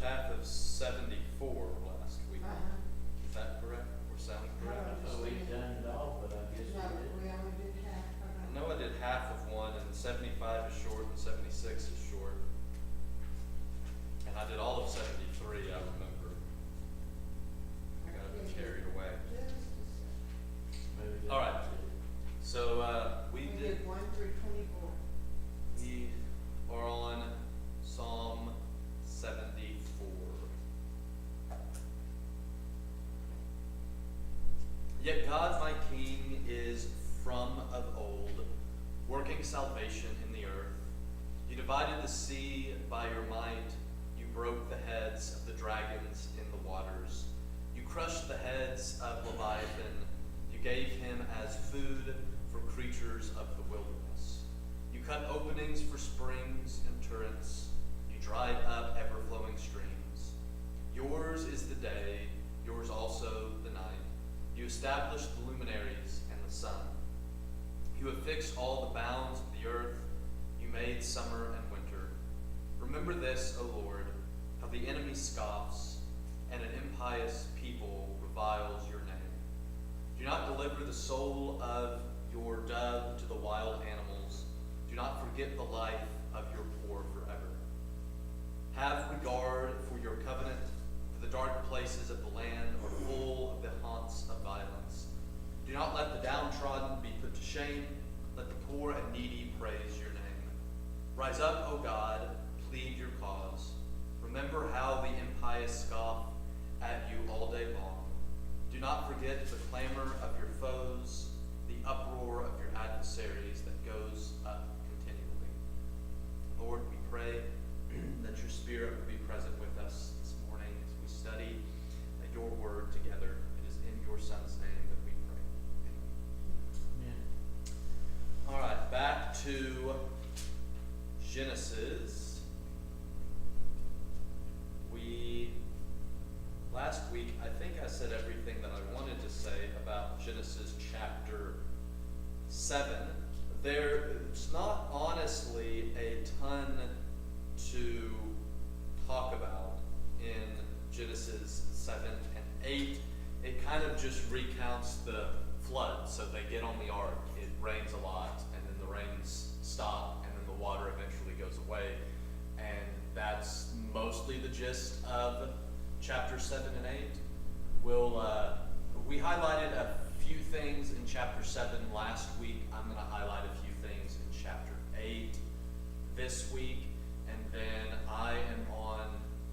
half of 74 last week. Is that correct? Or sound correct? So we done it all, but I guess No, we we only did half of I it. know I did half of one, and 75 is short, and 76 is short. And I did all of 73, I remember. I got a bit carried away. Just a second. maybe. All right. So we We did. did 1 through 24. We are on Psalm 74. Yet God, my King, is from of old, working salvation in the earth. You divided the sea by your might. You broke the heads of the dragons in the waters. You crushed the heads of Leviathan. You gave him as food for creatures of the wilderness. You cut openings for springs and torrents. You dried up ever-flowing streams. Yours is the day, yours also the night. You established the luminaries and the sun. You have fixed all the bounds of the earth. You made summer and winter. Remember this, O Lord, how the enemy scoffs, and an impious people reviles your name. Do not deliver the soul of your dove to the wild animals. Do not forget the life of your poor forever. Have regard for your covenant, for the dark places of the land are full of the haunts of violence. Do not let the downtrodden be put to shame. Let the poor and needy praise your name. Rise up, O God, plead your cause. Remember how the impious scoff at you all day long. Do not forget the clamor of your foes, the uproar of your adversaries that goes up continually. Lord, we pray that your Spirit would be present with us this morning as we study your word together. It is in your Son's name that we pray. Amen. Yeah. All right, back to Genesis. Last week, I think I said everything that I wanted to say about Genesis chapter 7. There's not honestly a ton to talk about in Genesis 7 and 8. It kind of just recounts the flood. So they get on the ark, it rains a lot, and then the rains stop, and then the water eventually goes away. And that's mostly the gist of chapter 7 and 8. We highlighted a few things in chapter 7 last week. I'm going to highlight a few things in chapter 8 this week. And then I am on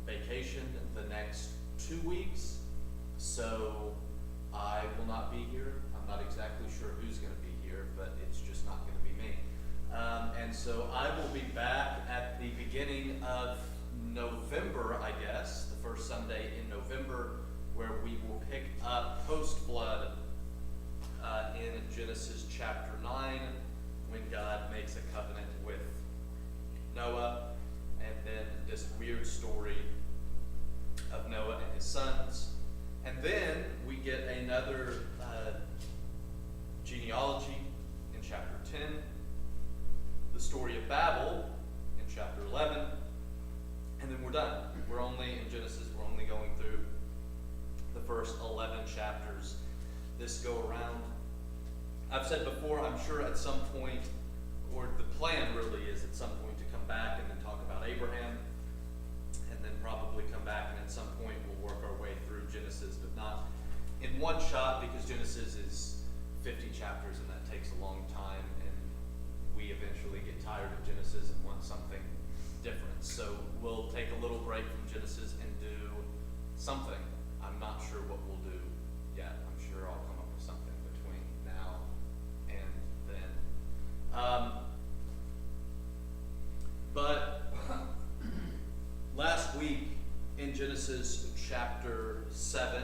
vacation the next 2 weeks. So I will not be here. I'm not exactly sure who's going to be here, but it's just not going to be me. And so I will be back at the beginning of November, I guess, the first Sunday in November, where we will pick up post-flood in Genesis chapter 9, when God makes a covenant with Noah, and then this weird story of Noah and his sons. And then we get another genealogy in chapter 10, the story of Babel in chapter 11, and then we're done. We're only in Genesis, we're only going through the first 11 chapters this go around. I've said before, I'm sure at some point, or the plan really is at some point to come back and then talk about Abraham, and then probably come back and at some point we'll work our way through Genesis, but not in one shot, because Genesis is 50 chapters and that takes a long time, and we eventually get tired of Genesis and want something different. So we'll take a little break from Genesis and do something. I'm not sure what we'll do yet. I'm sure I'll come up with something between now and then. But last week in Genesis chapter 7,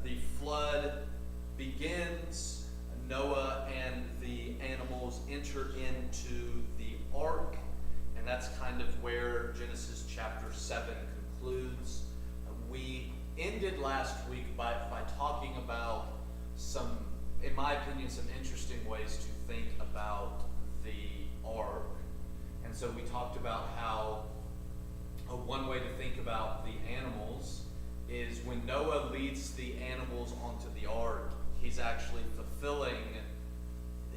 the flood begins. Noah and the animals enter into the ark, and that's kind of where Genesis chapter 7 concludes. We ended last week by talking about some, in my opinion, some interesting ways to think about the ark. And so we talked about how one way to think about the animals is when Noah leads the animals onto the ark, he's actually fulfilling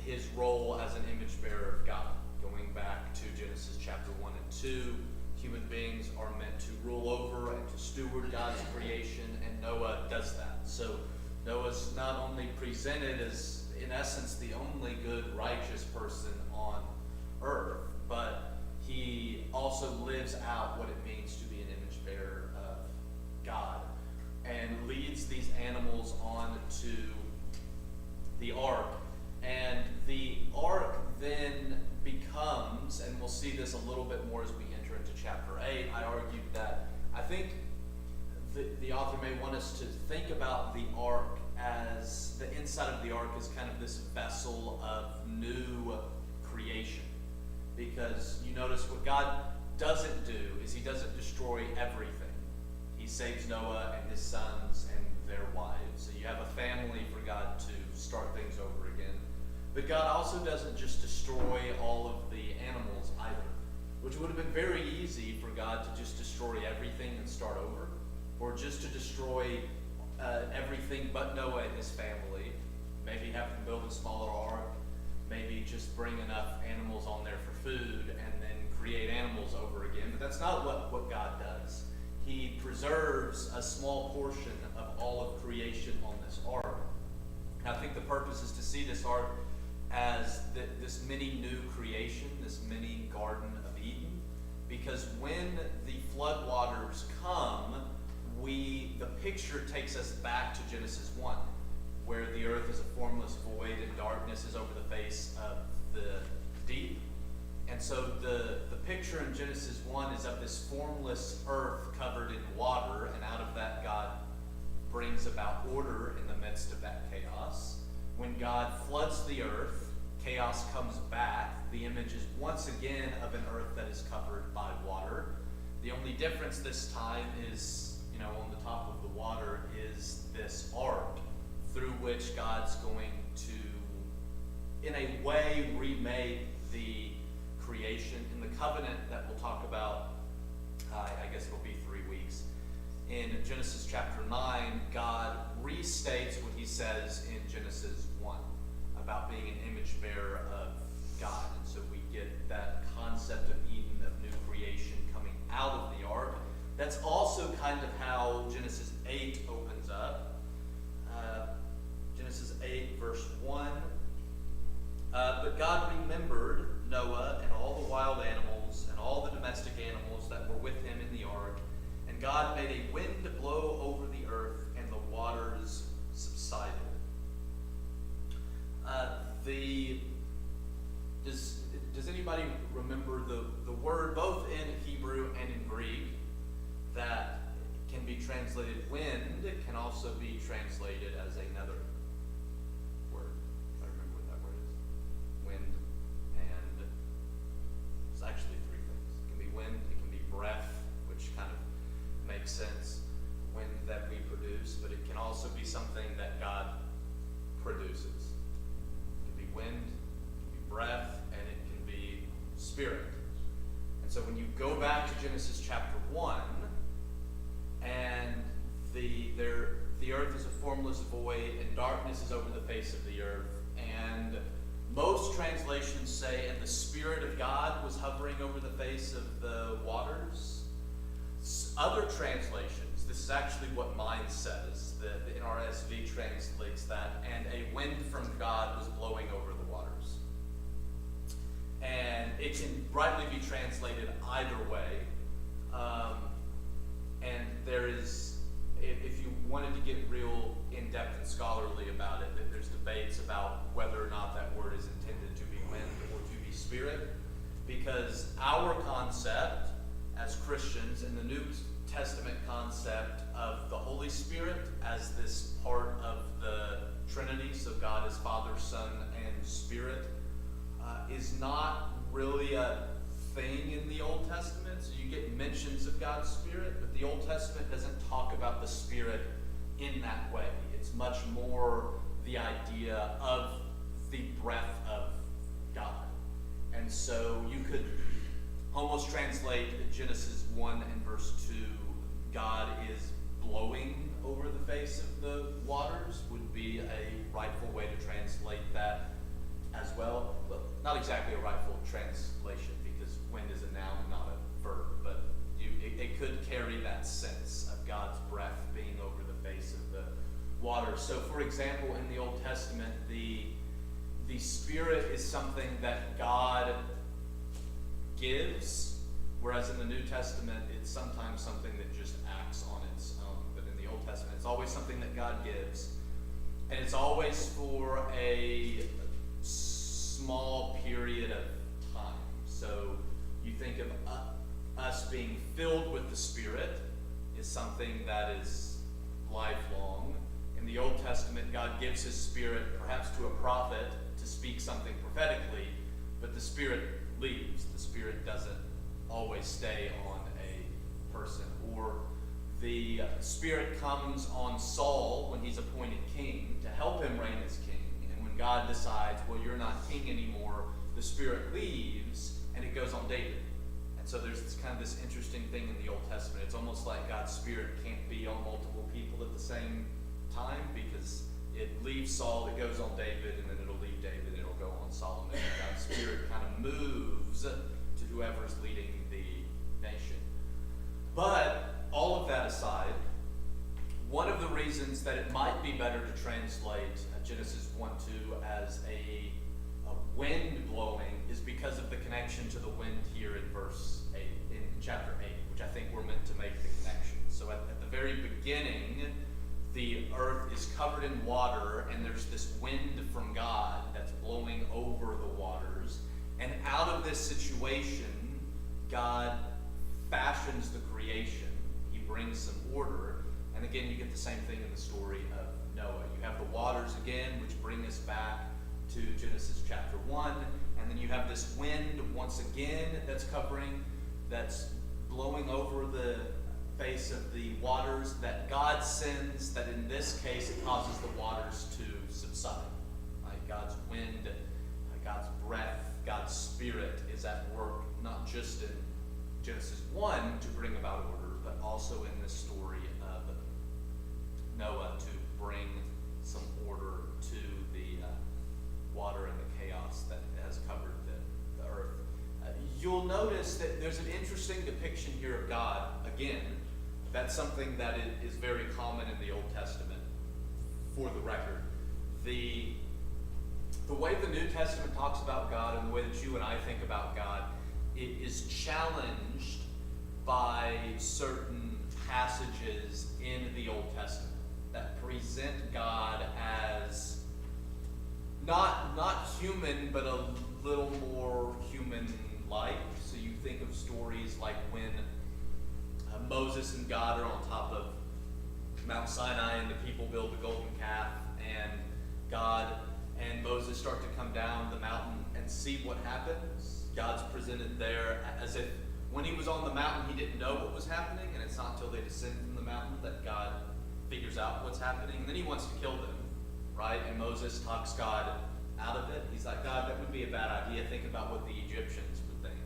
his role as an image bearer of God. Going back to Genesis chapter 1 and 2, human beings are meant to rule over and to steward God's creation, and Noah does that. So Noah's not only presented as, in essence, the only good, righteous person on earth, but he also lives out what it means to be an image bearer of God and leads these animals on to the ark. And the ark then becomes, and we'll see this a little bit more as we enter into chapter 8, I argued that I think the author may want us to think about the ark as, the inside of the ark is kind of this vessel of new creation. Because you notice what God doesn't do is he doesn't destroy everything. He saves Noah and his sons and their wives. So you have a family for God to start things over again. But God also doesn't just destroy all of the animals either, which would have been very easy for God to just destroy everything and start over, or just to destroy everything but Noah and his family, maybe have them build a smaller ark, maybe just bring enough animals on there for food and then create animals over again. But that's not what God does. He preserves a small portion of all of creation on this ark. And I think the purpose is to see this ark as this mini new creation, this mini Garden of Eden. Because when the flood waters come, the picture takes us back to Genesis 1, where the earth is a formless void and darkness is over the face of the deep. And so the picture in Genesis 1 is of this formless earth covered in water, and out of that God brings about order in the midst of that chaos. When God floods the earth, chaos comes back. The image is once again of an earth that is covered by water. The only difference this time is, on the top of the water is this ark through which God's going to, in a way, remake the creation. In the covenant that we'll talk about, I guess it'll be 3 weeks, in Genesis chapter 9, God restates what he says in Genesis 1 about being an image bearer of God. And so we get that concept of Eden, of new creation coming out of the ark. That's also kind of how Genesis 8 opens up. Genesis 8, verse 1. But God remembered Noah and all the wild animals and all the domestic animals that were with him in the ark. And God made a wind to blow over the earth, and the waters subsided. Does anybody remember the word, both in Hebrew and in Greek, that can be translated wind, can also be translated as another word? If I remember what that word is. Wind, and it's actually 3 things. It can be wind, it can be breath, which kind of makes sense, wind that we produce, but it can also be something that God produces. It can be wind, it can be breath, and it can be spirit. And so when you go back to Genesis chapter 1, and the earth is a formless void, and darkness is over the face of the earth, and most translations say, and the Spirit of God was hovering over the face of the waters. Other translations, this is actually what mine says, the NRSV translates that, and a wind from God was blowing over the waters. And it can rightly be translated either way. And there is, if you wanted to get real in-depth and scholarly about it, there's debates about whether or not that word is intended to be wind or to be spirit. Because our concept as Christians and the New Testament concept of the Holy Spirit as this part of the Trinity, so God is Father, Son, and Spirit, is not really a thing in the Old Testament. So you get mentions of God's Spirit, but the Old Testament doesn't talk about the Spirit in that way. It's much more the idea of the breath of God. And so you could almost translate Genesis 1 and verse 2, God is blowing over the face of the waters, would be a rightful way to translate that as well. Well, not exactly a rightful translation, because wind is a noun and not a verb, but it could carry that sense of God's breath being over the face of the waters. So, for example, in the Old Testament, the Spirit is something that God gives, whereas in the New Testament, it's sometimes something that just acts on its own. But in the Old Testament, it's always something that God gives, and it's always for a small period of time. So you think of us being filled with the Spirit is something that is lifelong. In the Old Testament, God gives His Spirit perhaps to a prophet to speak something prophetically, but the Spirit leaves. The Spirit doesn't always stay on a person. Or the Spirit comes on Saul when he's appointed king to help him reign as king. And when God decides, well, you're not king anymore, the Spirit leaves and it goes on David. And so there's this kind of this interesting thing in the Old Testament. It's almost like God's Spirit can't be on multiple people at the same time, because it leaves Saul, it goes on David, and then it'll leave David, it'll go on Solomon. And God's Spirit kind of moves to whoever's leading the nation. But all of that aside, one of the reasons that it might be better to translate Genesis 1:2 as a wind blowing is because of the connection to the wind here in verse 8, in chapter 8, which I think we're meant to make the connection. So at the very beginning, the earth is covered in water, and there's this wind from God that's blowing over the waters. And out of this situation, God fashions the creation. He brings some order. And again, you get the same thing in the story of Noah. You have the waters again, which bring us back to Genesis chapter 1. And then you have this wind once again that's blowing over the face of the waters that God sends, that in this case it causes the waters to subside. Like God's wind, God's breath, God's Spirit is at work, not just in Genesis 1 to bring about order, but also in this story of Noah to bring some order to the water and the chaos that has covered the earth. You'll notice that there's an interesting depiction here of God again. That's something that is very common in the Old Testament, for the record. The way the New Testament talks about God and the way that you and I think about God, it is challenged by certain passages in the Old Testament that present God as not human, but a little more human-like. So you think of stories like when Moses and God are on top of Mount Sinai and the people build the golden calf, and God and Moses start to come down the mountain and see what happens. God's presented there as if when he was on the mountain he didn't know what was happening, and it's not until they descend from the mountain that God figures out what's happening, and then he wants to kill them, right? And Moses talks God out of it. He's like, God, that would be a bad idea. Think about what the Egyptians would think.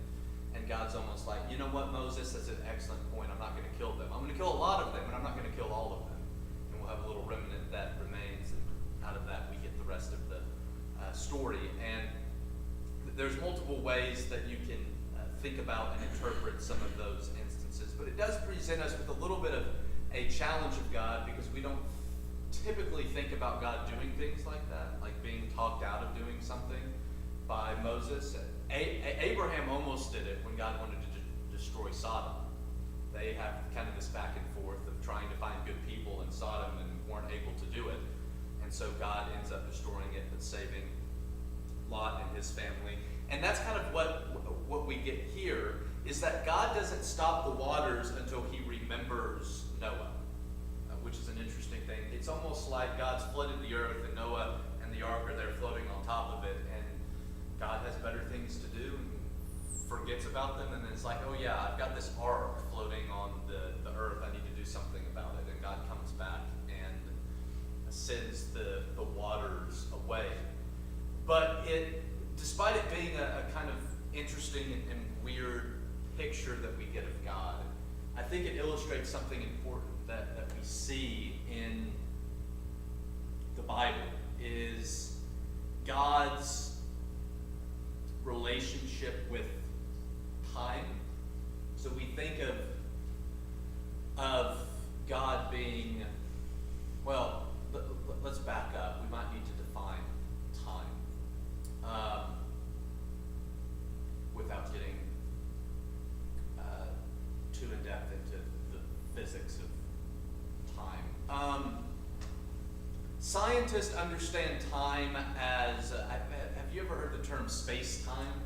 And God's almost like, you know what, Moses, that's an excellent point. I'm not going to kill them. I'm going to kill a lot of them, and I'm not going to kill all of them. And we'll have a little remnant that remains, and out of that we get the rest of the story. And there's multiple ways that you can think about and interpret some of those instances. But it does present us with a little bit of a challenge of God, because we don't typically think about God doing things like that, like being talked out of doing something by Moses. Abraham almost did it when God wanted to destroy Sodom. They have kind of this back and forth of trying to find good people in Sodom and weren't able to do it. And so God ends up destroying it, but saving Lot and his family. And that's kind of what we get here, is that God doesn't stop the waters until he remembers Noah, which is an interesting thing. It's almost like God's flooded the earth, and Noah and the ark are there floating on top of it, and God has better things to do and forgets about them, and then it's like, oh yeah, I've got this ark floating on the earth, I need to do something about it. And God comes back and sends the waters away. But despite it being a kind of interesting and weird picture that we get of God, I think it illustrates something important that we see in the Bible is God's relationship with time. So we think of God being, well, let's back up. We might need to define time without getting too in depth into the physics of time. Scientists understand time as, have you ever heard the term space-time?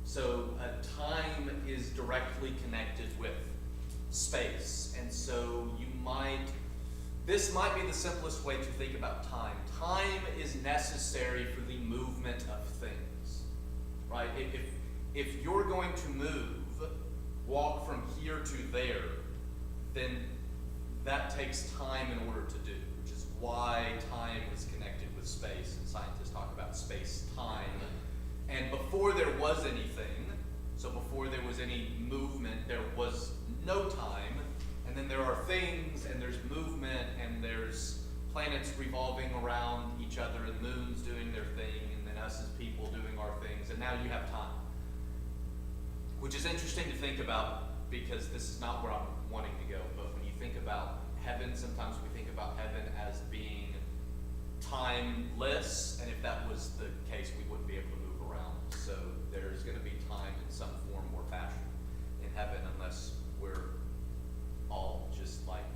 So time is directly connected with space. And so this might be the simplest way to think about time. Time is necessary for the movement of things, right? If you're going to walk from here to there, then that takes time in order to do, which is why time is connected with space, and scientists talk about space-time. And before there was anything, so before there was any movement, there was no time, and then there are things, and there's movement, and there's planets revolving around each other, and moons doing their thing, and then us as people doing our things, and now you have time. Which is interesting to think about, because this is not where I'm wanting to go, but when you think about heaven, sometimes we think about heaven as being timeless, and if that was the case, we wouldn't be able to move around. So there's going to be time in some form or fashion in heaven, unless we're all just like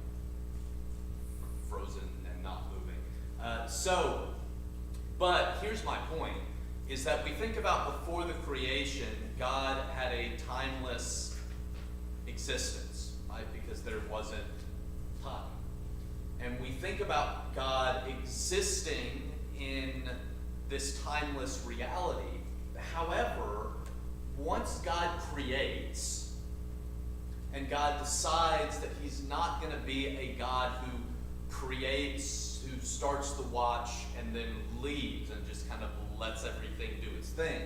frozen and not moving. But here's my point, is that we think about before the creation, God had a timeless existence, right? Because there wasn't time. And we think about God existing in this timeless reality. However, once God creates, and God decides that he's not going to be a God who creates, who starts the watch and then leaves and just kind of lets everything do its thing,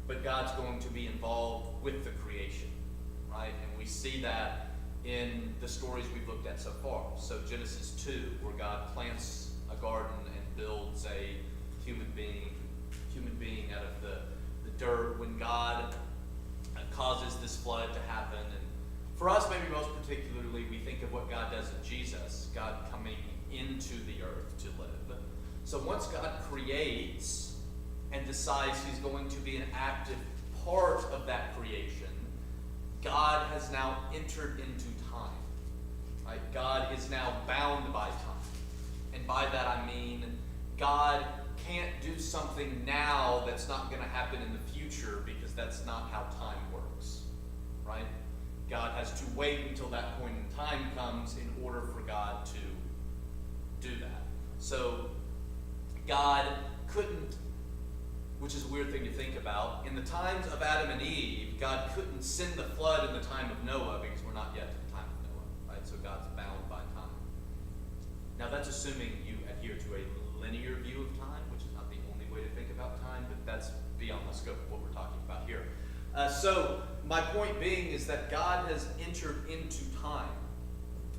but God's going to be involved with the creation, right? And we see that in the stories we've looked at so far. So Genesis 2, where God plants a garden and builds a human being out of the dirt, when God causes this flood to happen. And for us, maybe most particularly, we think of what God does in Jesus, God coming into the earth to live. So once God creates and decides he's going to be an active part of that creation, God has now entered into time. Right? God is now bound by time. And by that I mean God can't do something now that's not going to happen in the future, because that's not how time works. Right? God has to wait until that point in time comes in order for God to do that. So God couldn't, which is a weird thing to think about, in the times of Adam and Eve, God couldn't send the flood in the time of Noah, because we're not yet to the time of Noah, right? So God's bound by time. Now that's assuming you adhere to a linear view of time, which is not the only way to think about time, but that's beyond the scope of what we're talking about here. So my point being is that God has entered into time.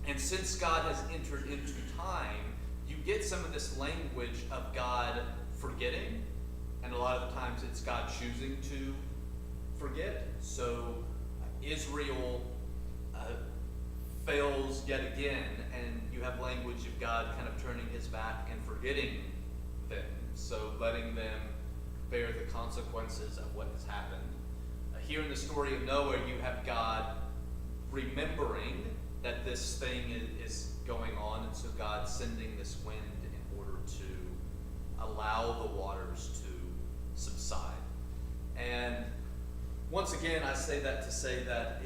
And since God has entered into time, you get some of this language of God forgetting, and a lot of the times it's God choosing to forget. So Israel fails yet again, and you have language of God kind of turning his back and forgetting them. So letting them bear the consequences of what has happened. Here in the story of Noah, you have God remembering that this thing is going on, and so God sending this wind in order to allow the waters to subside. And once again, I say that to say that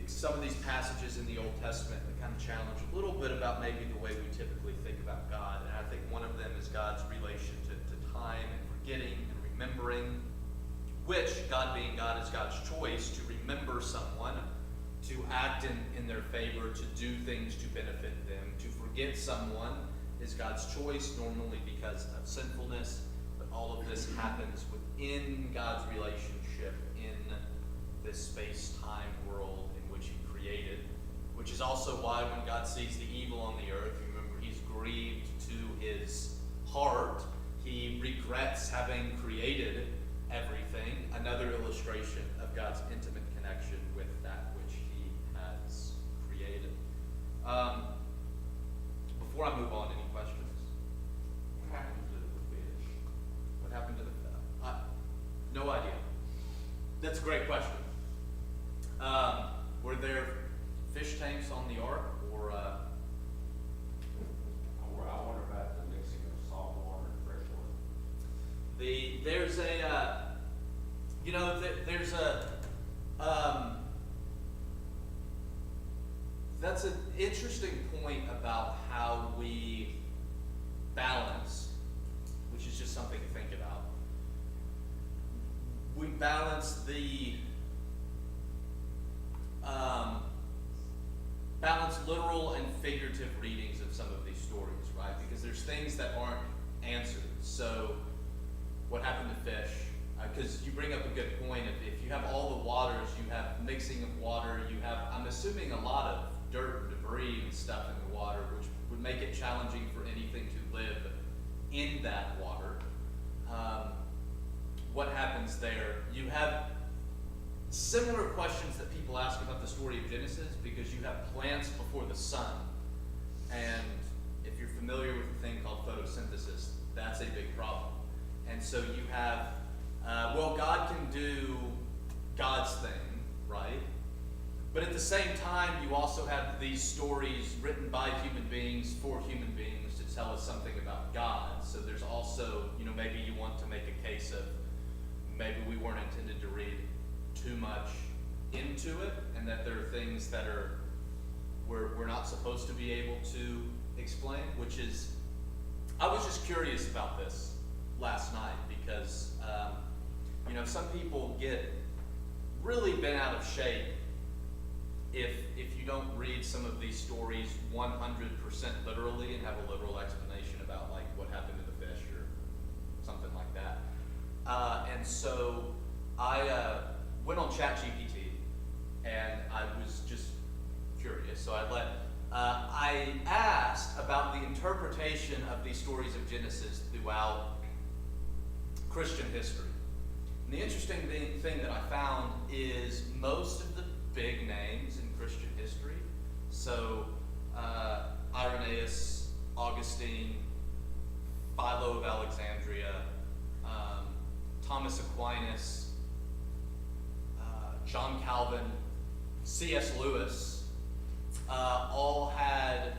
some of these passages in the Old Testament that kind of challenge a little bit about maybe the way we typically think about God. And I think one of them is God's relation to time and forgetting and remembering, which, God being God, is God's choice to remember someone, to act in their favor, to do things to benefit them. To forget someone is God's choice, normally because of sinfulness, but all of this happens within God's relationship in this space-time which is also why when God sees the evil on the earth, remember, he's grieved to his heart. He regrets having created everything. Another illustration of God's intimate connection with that which he has created. Before I move on, any questions? What happened to the fish? What happened to the no idea. That's a great question. Were there fish tanks on the ark, or I wonder about the mixing of salt water and fresh water. there's a there's a that's an interesting point about how we balance, which is just something to think about. We balance balance literal and figurative readings of some of these stories, right? Because there's things that aren't answered. So, what happened to fish? Because you bring up a good point. If you have all the waters, you have mixing of water, you have, I'm assuming, a lot of dirt and debris and stuff in the water, which would make it challenging for anything to live in that water. What happens there? You have similar questions that people ask about the story of Genesis, because you have plants before the sun. And if you're familiar with a thing called photosynthesis, that's a big problem. And so you have, God can do God's thing, right? But at the same time, you also have these stories written by human beings for human beings to tell us something about God. So there's also, maybe you want to make a case of maybe we weren't intended to read too much into it, and that there are things that we're not supposed to be able to explain, which is, I was just curious about this last night, because some people get really bent out of shape if you don't read some of these stories 100% literally and have a literal explanation about like what happened to the fish or something like that. And so I went on ChatGPT, and I was just curious. So I asked about the interpretation of these stories of Genesis throughout Christian history. And the interesting thing that I found is most of the big names in Christian history, so Irenaeus, Augustine, Philo of Alexandria, Thomas Aquinas, John Calvin, C.S. Lewis, all had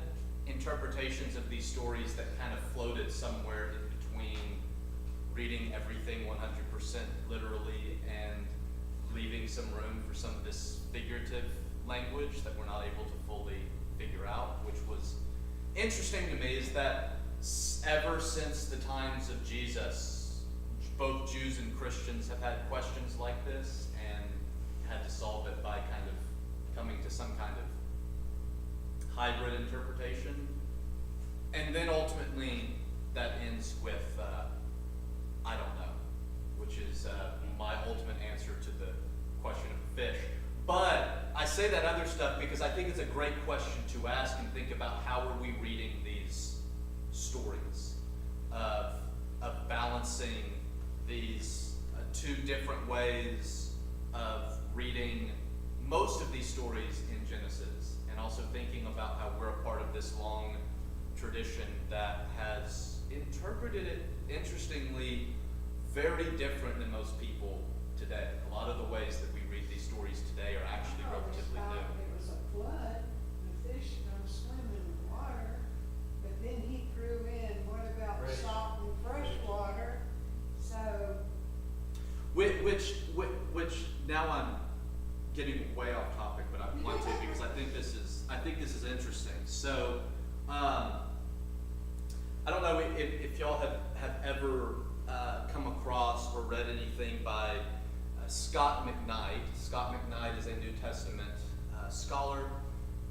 interpretations of these stories that kind of floated somewhere in between reading everything 100% literally and leaving some room for some of this figurative language that we're not able to fully figure out. Which was interesting to me is that ever since the times of Jesus, both Jews and Christians have had questions like this and had to solve it by kind of coming to some kind of hybrid interpretation. And then ultimately that ends with I don't know, which is my ultimate answer to the question of the fish. But I say that other stuff because I think it's a great question to ask and think about how are we reading these stories of balancing these two different ways of reading most of these stories in Genesis, and also thinking about how we're a part of this long tradition that has interpreted it, interestingly, very different than most people today. A lot of the ways that we read these stories today are actually relatively new. It was a flood, the fish don't swim in the water, but then he threw in, what about Fresh. salt and fresh water? So, Which now I'm getting way off topic, but I want to because I think this is interesting. So I don't know if y'all have ever come across or read anything by Scott McKnight. Scott McKnight is a New Testament scholar,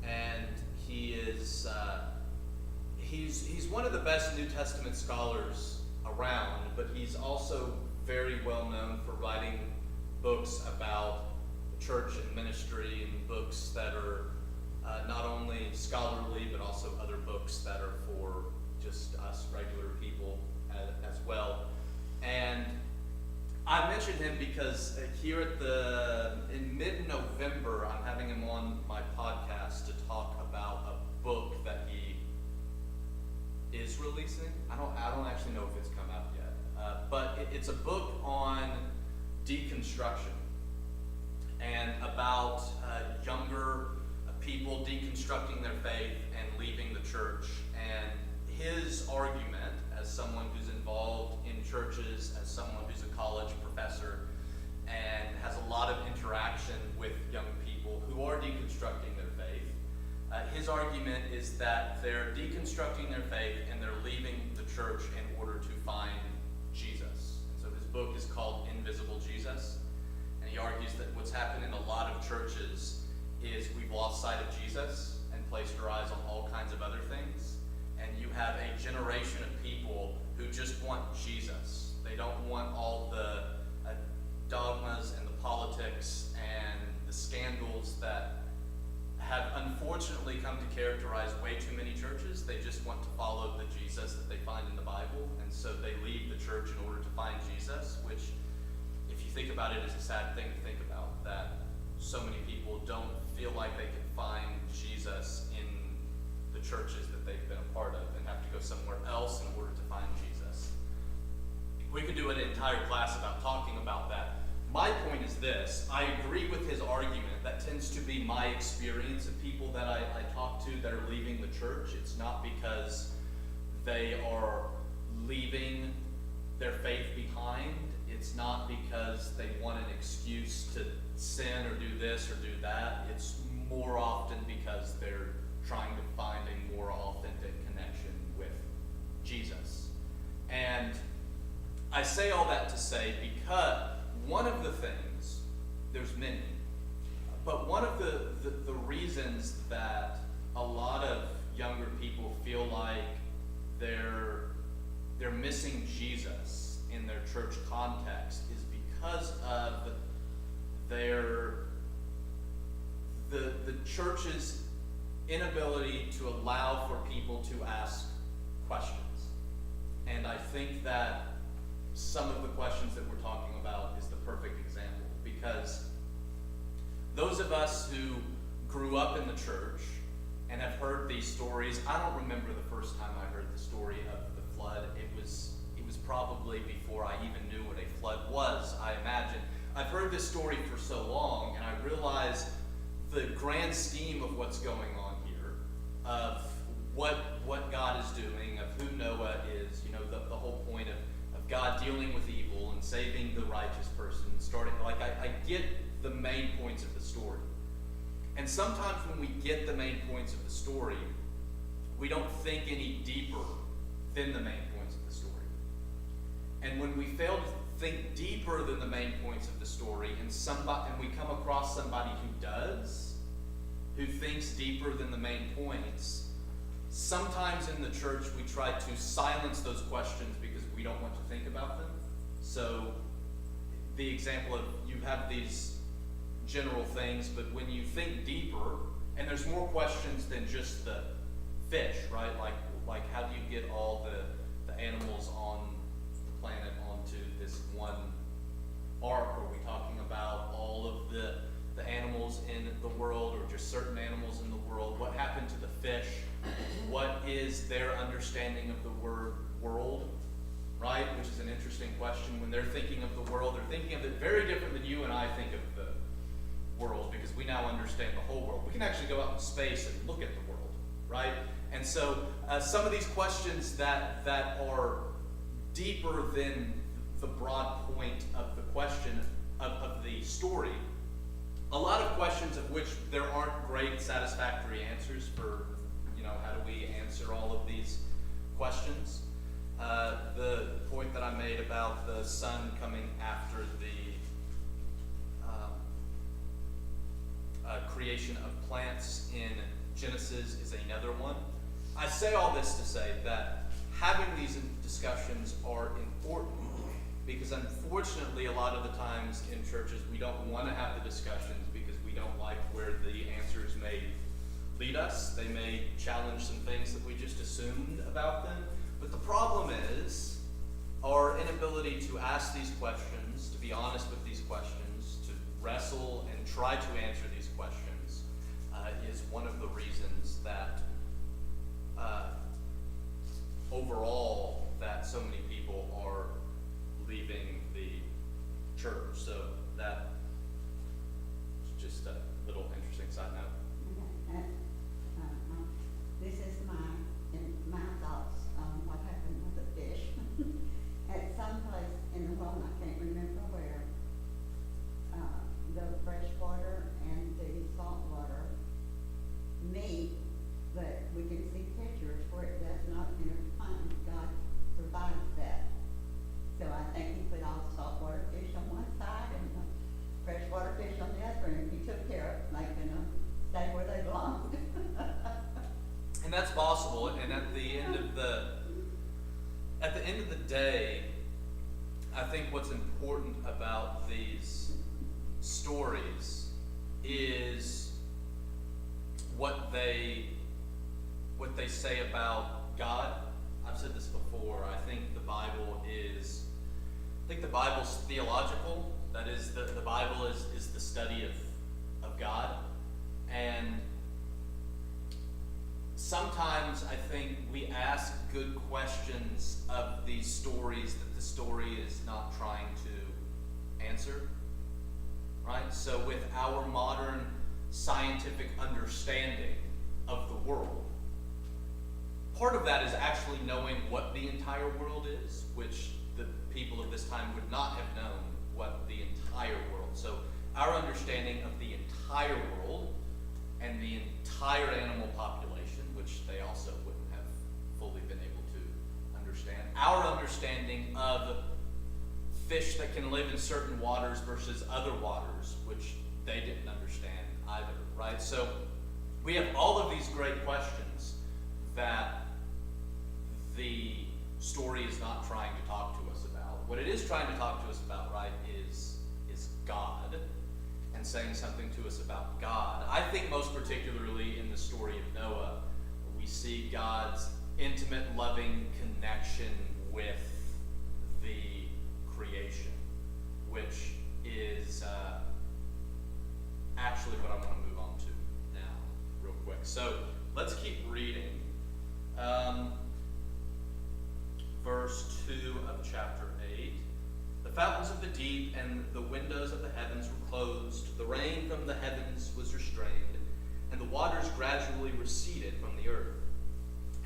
and he's one of the best New Testament scholars around, but he's also very well known for writing books about the church and ministry, and books that are not only scholarly, but also other books that are for just us regular people as well. And I mentioned him because here in mid-November, I'm having him on my podcast to talk about a book that he is releasing. I don't actually know if it's come out yet, but it's a book on deconstruction and about younger people deconstructing their faith and leaving the church. And his argument, as someone who's involved in churches, as someone who's a college professor, and has a lot of interaction with young people who are deconstructing their faith, his argument is that they're deconstructing their faith and they're leaving the church in order to find Jesus. And so his book is called Invisible Jesus, and he argues that what's happened in a lot of churches is we've lost sight of Jesus and placed our eyes on all kinds of other things. And you have a generation of people who just want Jesus. They don't want all the dogmas and the politics and the scandals that have unfortunately come to characterize way too many churches. They just want to follow the Jesus that they find in the Bible, and so they leave the church in order to find Jesus, which, if you think about it, is a sad thing to think about, that so many people don't feel like they can find Jesus in the churches that they've been a part of and have to go somewhere else in order to find Jesus. We could do an entire class about talking about that. My point is this: I agree with his argument. That tends to be my experience of people that I talk to that are leaving the church. It's not because they are leaving their faith behind. It's not because they want an excuse to sin or do this or do that. It's more often because they're trying to find a more authentic connection with Jesus. And I say all that to say because one of the things, there's many, but one of the reasons that a lot of younger people feel like they're missing Jesus in their church context is because of the church's inability to allow for people to ask questions. And I think that some of the questions that we're talking about is the perfect example, because those of us who grew up in the church and have heard these stories, I don't remember the first time I heard the story of the flood. It was probably before I even knew what a flood was, I imagine. I've heard this story for so long, and I realize the grand scheme of what's going on here, of what God is doing, of who Noah is, the whole point of God dealing with evil and saving the righteous person, I get the main points of the story. And sometimes when we get the main points of the story, we don't think any deeper than the main points of the story. And when we fail to think deeper than the main points of the story, and we come across somebody who thinks deeper than the main points, sometimes in the church we try to silence those questions because we don't want to think about them. So the example of you have these general things, but when you think deeper, and there's more questions than just the fish, right? Like how do you get all the animals on the planet onto this one ark? Are we talking about all of the animals in the world, or just certain animals in the world? What happened to the fish? What is their understanding of the word world, right? Which is an interesting question. When they're thinking of the world, they're thinking of it very different than you and I think of the world, because we now understand the whole world. We can actually go out in space and look at the world, right? And so some of these questions that are deeper than the broad point of the question of the story, a lot of questions of which there aren't great satisfactory answers for, how do we answer all of these questions? The point that I made about the sun coming after the creation of plants in Genesis is another one. I say all this to say that having these discussions are important, because unfortunately a lot of the times in churches we don't want to have the discussions because we don't like where the answers may lead us. They may challenge some things that we just assumed about them. But the problem is our inability to ask these questions, to be honest with these questions, to wrestle and try to answer these questions, is one of the reasons that overall that so many people are leaving the church. So that is just a little interesting side note. This is my thoughts on what happened with the fish. At some place in the world, I can't remember where, the fresh water and the salt water meet, but we can see pictures where it does not intertwine. God provides that. So I think he put all the saltwater fish on one side and the freshwater fish on the other, and he took care of, like, stay where they belonged. And that's possible. And at the end of the day, I think what's important about these stories is what they say about God. I've said this before. I think the Bible's theological. That is, the Bible is the study of God. And sometimes I think we ask good questions of these stories that the story is not trying to answer. Right? So with our modern scientific understanding of the world, part of that is actually knowing what the entire world is, which the people of this time would not have known what the entire world. So our understanding of the entire world and the entire animal population, which they also wouldn't have fully been able to understand. Our understanding of fish that can live in certain waters versus other waters, which they didn't understand either, right? So we have all of these great questions that the story is not trying to talk to us about. What it is trying to talk to us about, right, is God, and saying something to us about God. I think most particularly in the story of Noah, we see God's intimate, loving connection with the creation, which is actually what I want to move on to now, real quick. So let's keep reading. Verse 2 of chapter 8. The fountains of the deep and the windows of the heavens were closed. The rain from the heavens was restrained, and the waters gradually receded from the earth.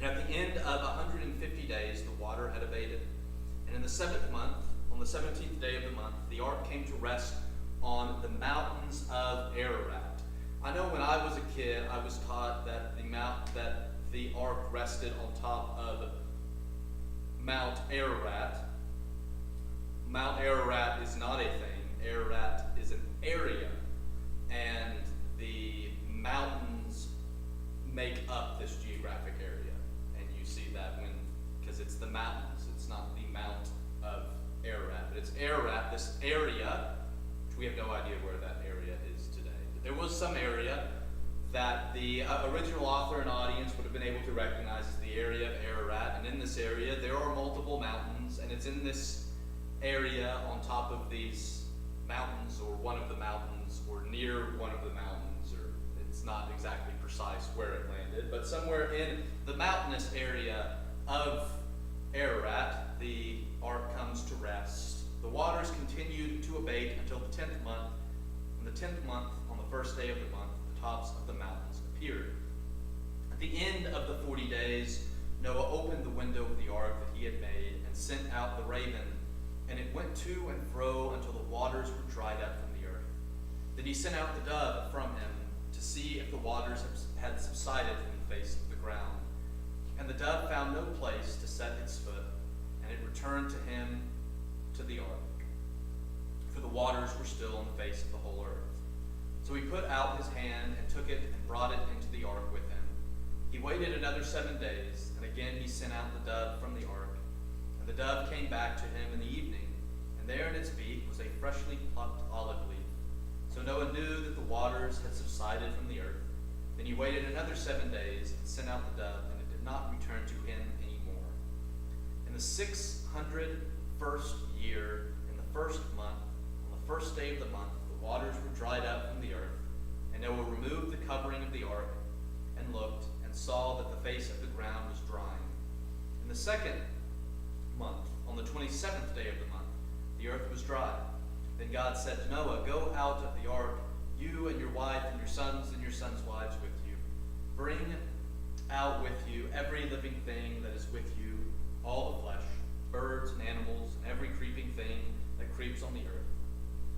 And at the end of 150 days, the water had abated. And in the 7th month, on the 17th day of the month, the ark came to rest on the mountains of Ararat. I know when I was a kid, I was taught that the ark rested on top of Mount Ararat. Mount Ararat is not a thing. Ararat is an area, and the mountains make up this geographic area. And you see that because it's the mountains. It's not the Mount of Ararat, but it's Ararat, this area, which we have no idea where that area is today. But there was some area that the original author and audience would have been able to recognize as the area of Ararat. And in this area, there are multiple mountains, and it's in this area on top of these mountains, or one of the mountains, or near one of the mountains, or it's not exactly precise where it landed, but somewhere in the mountainous area of Ararat, the ark comes to rest. The waters continued to abate until the 10th month. In the 10th month, on the first day of the month, the tops of the mountains appeared. At the end of the 40 days, Noah opened the window of the ark that he had made and sent out the raven, and it went to and fro until the waters were dried up from the earth. Then he sent out the dove from him to see if the waters had subsided from the face of the ground. And the dove found no place to set its foot, and it returned to him to the ark, for the waters were still on the face of the whole earth. So he put out his hand and took it and brought it into the ark with him. He waited another 7 days, and again he sent out the dove from the ark. And the dove came back to him in the evening, and there in its beak was a freshly plucked olive leaf. So Noah knew that the waters had subsided from the earth. Then he waited another 7 days and sent out the dove, and it did not return to him anymore. In the 601st year, in the first month, on the first day of the month, the waters were dried up from the earth, and Noah removed the covering of the ark, and looked, and saw that the face of the ground was drying. In the second month, on the 27th day of the month, the earth was dry. Then God said to Noah, "Go out of the ark, you and your wife and your sons wives with you. Bring out with you every living thing that is with you, all the flesh, birds and animals, and every creeping thing that creeps on the earth,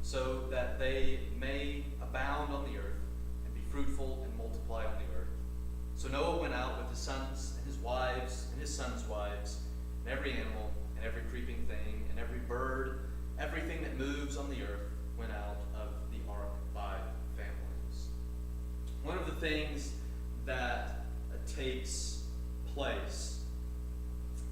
so that they may abound on the earth, and be fruitful and multiply on the earth." So Noah went out with his sons and his wives and his sons' wives, and every animal and every creeping thing and every bird, everything that moves on the earth went out of the ark by families. One of the things that takes place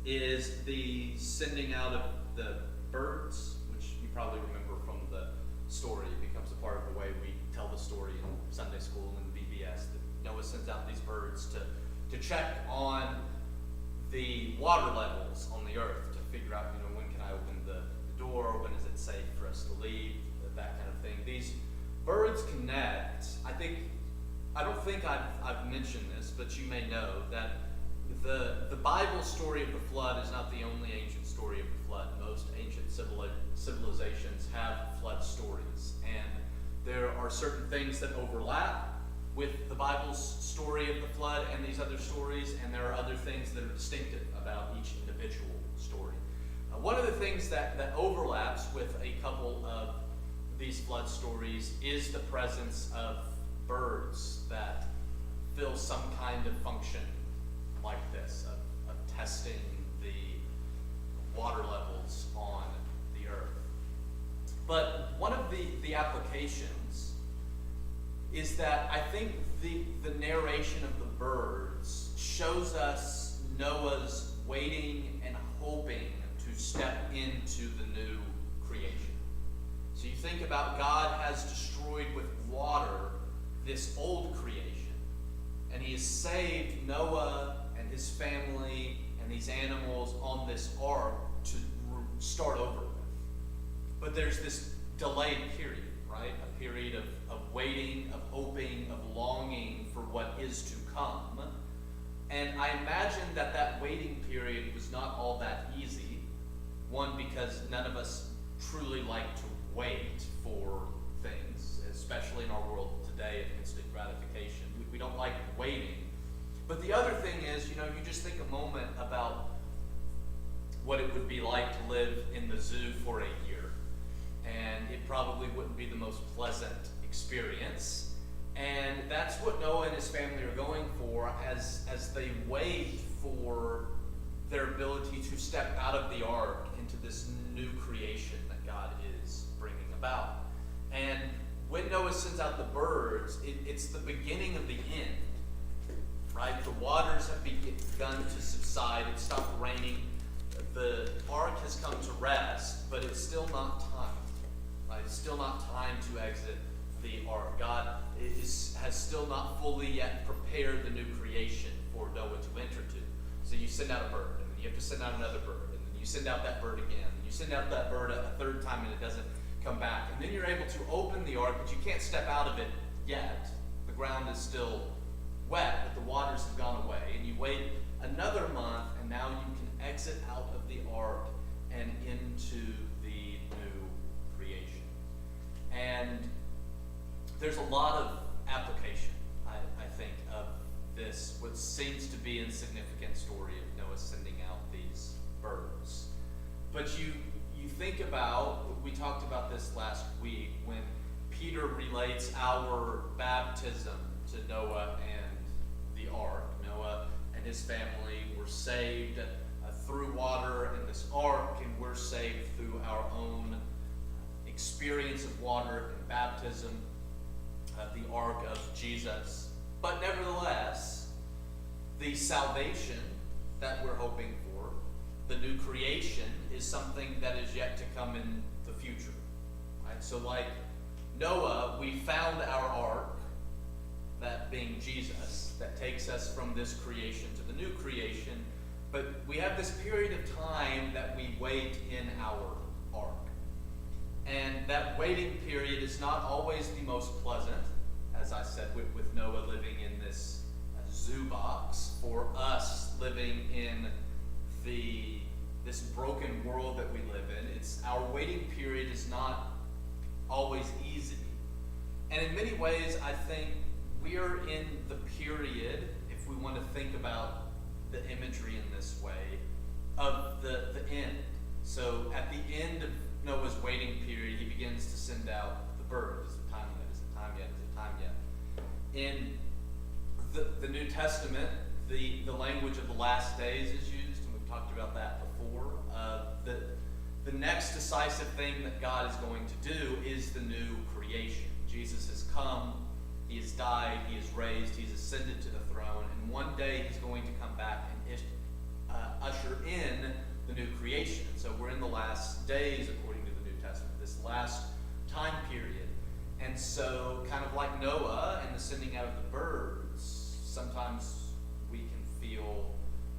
is the sending out of the birds, which you probably remember from the story. It becomes a part of the way we tell the story in Sunday school and VBS, that Noah sends out these birds to check on the water levels on the earth, to figure out, when can I open the door, when is it safe for us to leave, that kind of thing. These birds connect. I don't think I've mentioned this, but you may know that the Bible story of the flood is not the only ancient story of the flood. Most ancient civilizations have flood stories, and there are certain things that overlap with the Bible's story of the flood and these other stories, and there are other things that are distinctive about each individual story. One of the things that overlaps with a couple of these flood stories is the presence of birds that fill some kind of function like this, of testing the water levels on the earth. But one of the applications is that I think the narration of the birds shows us Noah's waiting and hoping to step into the new creation. So you think about God has destroyed with water this old creation, and he has saved Noah and his family and these animals on this ark to start over with. But there's this delayed period, right? A period of waiting, of hoping, of longing for what is to come. And I imagine that waiting period was not all that easy. One, because none of us truly like to wait for things, especially in our world today of instant gratification. We don't like waiting. But the other thing is, you just think a moment about what it would be like to live in the zoo for a year. And it probably wouldn't be the most pleasant experience. And that's what Noah and his family are going for as they wait for their ability to step out of the ark into this new creation that God is bringing about. And when Noah sends out the birds, it's the beginning of the end, right? The waters have begun to subside. It stopped raining. The ark has come to rest, but it's still not time. Right? It's still not time to exit the ark. God has still not fully yet prepared the new creation for Noah to enter to. So you send out a bird, and then you have to send out another bird, and then you send out that bird again, and you send out that bird a third time, and it doesn't come back. And then you're able to open the ark, but you can't step out of it yet. The ground is still wet, but the waters have gone away. And you wait another month, and now you can exit out of the ark and into the new creation. And there's a lot of application, I think, of this, what seems to be an insignificant story of Noah sending out these birds. But you think about, we talked about this last week, when Peter relates our baptism to Noah and the ark. Noah and his family were saved through water in this ark, and we're saved through our own experience of water and baptism, the ark of Jesus. But nevertheless, the salvation that we're hoping for, the new creation, is something that is yet to come in the future. Right? So like Noah, we found our ark, that being Jesus, that takes us from this creation to the new creation. But we have this period of time that we wait in our ark. And that waiting period is not always the most pleasant, as I said, with Noah living in this zoo box, for us living in this broken world that we live in. Our waiting period is not always easy. And in many ways, I think we are in the period, if we want to think about the imagery in this way, of the end. So at the end of Noah's waiting period, he begins to send out the birds. Is it time yet? Is it time yet? Is it time yet? In the New Testament, the language of the last days is used, and we've talked about that before. The next decisive thing that God is going to do is the new creation. Jesus has come, he has died, he is raised, he's ascended to the throne, and one day he's going to come back and usher in the new creation. So we're in the last days, according to the New Testament, this last time period. And so, kind of like Noah and the sending out of the birds, sometimes we can feel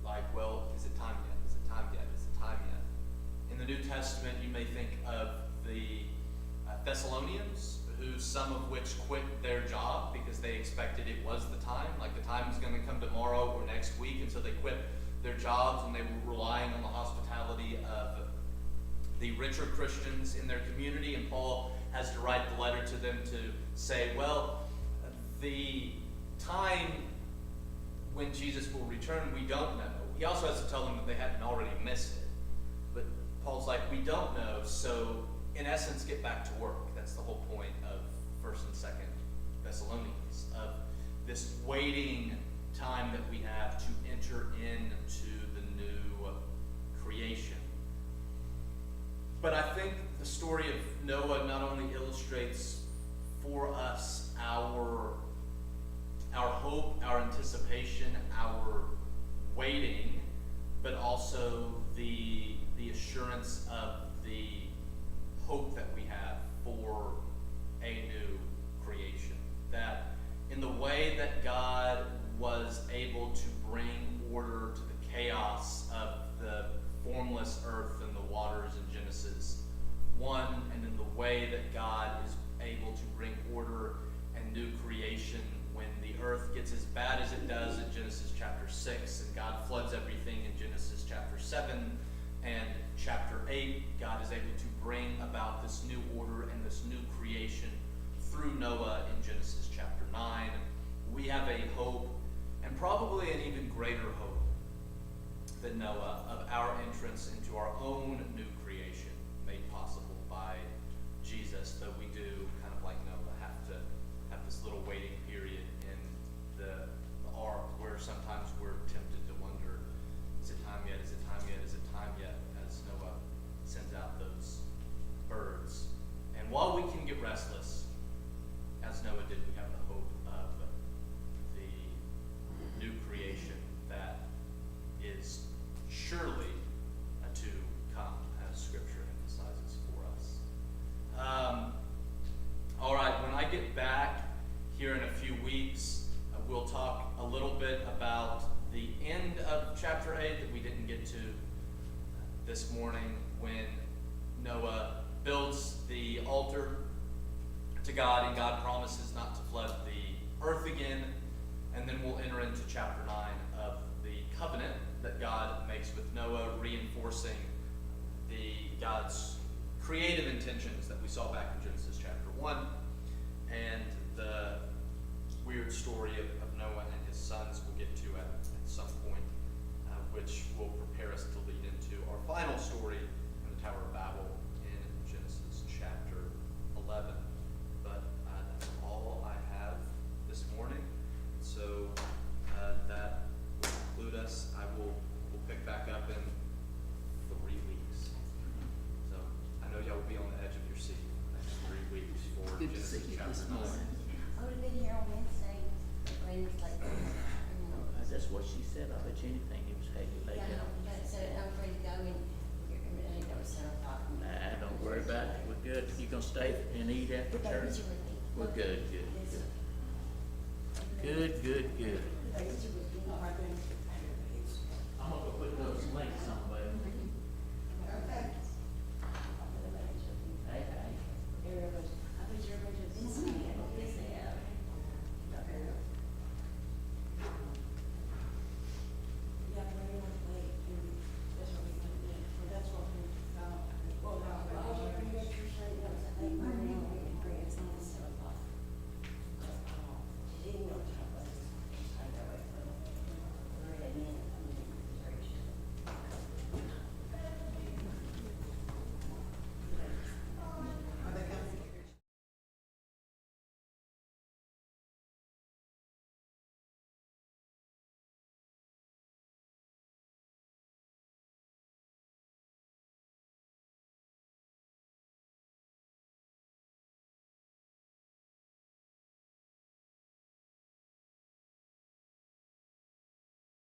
like, well, is it time yet? Is it time yet? Is it time yet? In the New Testament, you may think of the Thessalonians, some of which quit their job because they expected it was the time, like the time was going to come tomorrow or next week, and so they quit their jobs and they were relying on the hospitality of the richer Christians in their community. And Paul has to write the letter to them to say, well, the time when Jesus will return, we don't know. He also has to tell them that they hadn't already missed it. But Paul's like, we don't know, so in essence, get back to work. That's the whole point of 1st and 2nd Thessalonians, of this waiting time that we have to enter into the new creation. But I think the story of Noah not only illustrates for us our hope, our anticipation, our waiting, but also the assurance of the hope that we have for a new creation. That in the way that God was able to bring order to the chaos of the formless earth and the waters in Genesis 1, and in the way that God is able to bring order and new creation when the earth gets as bad as it does in Genesis chapter 6, and God floods everything in Genesis chapter 7, and chapter 8, God is able to bring about this new order and this new creation through Noah in Genesis chapter 9. We have a hope, and probably an even greater hope than Noah, of our entrance into our own new creation made possible by Jesus, though we do, kind of like Noah, have to have this little waiting period in the ark where sometimes we're tempted to wonder, is it time yet? Is it time yet? Is it time yet? As Noah sends out those birds. And while we can get restless, as Noah did, we have the hope of the new creation that is surely to come, as Scripture emphasizes for us. All right, when I get back here in a few weeks, we'll talk a little bit about the end of chapter 8 that we didn't get to this morning, when Noah builds the altar to God and God promises not to flood the earth again. And then we'll enter into chapter 9 of the covenant that God makes with Noah, reinforcing God's creative intentions that we saw back in Genesis chapter 1, and the weird story of Noah and his sons we'll get to at some point, which will prepare us to lead into our final story in the Tower of Babel in Genesis chapter 11. But that's all I have this morning. So that will conclude us. We'll pick back up in 3 weeks. So I know y'all will be on the edge of your seat the next 3 weeks for Good to Genesis see you chapter this 9. morning. I would have been here on Wednesday, Raina's like, That's what she said. I bet you anything it was heavy yeah, late out. but so I'm ready to go and you're gonna, I think that was 7 o'clock. Nah, don't worry about it. We're good. You gonna stay and eat after The church? babies are with me. We're good, good, Yes. good. Good, good, good. I'm gonna go put those links on